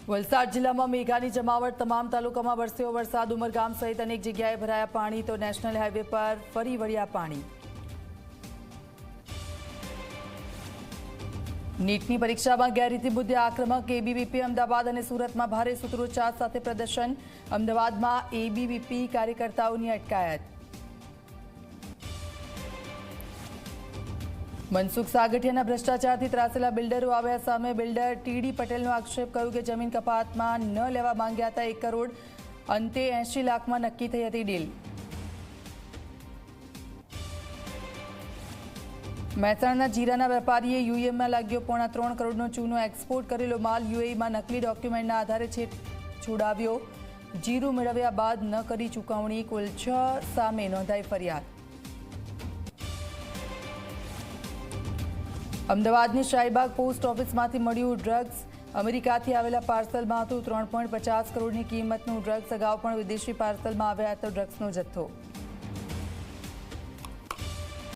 વલસાડ જિલ્લામાં મેઘાની જમાવટ, તમામ તાલુકામાં વરસ્યો વરસાદ, ઉમરગામ સહિત અનેક જગ્યાએ ભરાયા પાણી તો નેશનલ હાઈવે પર ફરી વળ્યા પાણી। નીટની પરીક્ષામાં ગેરરીતિ મુદ્દે આક્રમક એબીવીપી અમદાવાદ અને સુરતમાં ભારે સૂત્રોચ્ચાર સાથે પ્રદર્શન, અમદાવાદમાં એબીવીપી કાર્યકર્તાઓની અટકાયત। મનસુખ સાગઠિયાના ભ્રષ્ટાચારથી ત્રાસેલા બિલ્ડરો આવ્યા સામે, બિલ્ડર ટીડી પટેલનો આક્ષેપ, કહ્યું કે જમીન કપાતમાં ન લેવા માંગ્યા હતા 1 કરોડ, અંતે 80 લાખમાં નક્કી થઈ હતી ડીલ। મહેસાણાના જીરાના વેપારીએ યુએઈમાં લાગ્યો 3.25 કરોડનો ચૂનો, એક્સપોર્ટ કરેલો માલ યુએઈમાં નકલી ડોક્યુમેન્ટના આધારે છોડાવ્યો, જીરું મેળવ્યા બાદ ન કરી ચૂકવણી, કુલ 6 સામે નોંધાઈ ફરિયાદ। અમદાવાદની શાહીબાગ પોસ્ટ ઓફિસમાંથી મળ્યું ડ્રગ્સ, અમેરિકાથી આવેલા પાર્સલમાં હતું 3.50 કરોડની કિંમતનું ડ્રગ્સ, અગાઉ પણ વિદેશી પાર્સલમાં આવ્યા હતો ડ્રગ્સનો જથ્થો।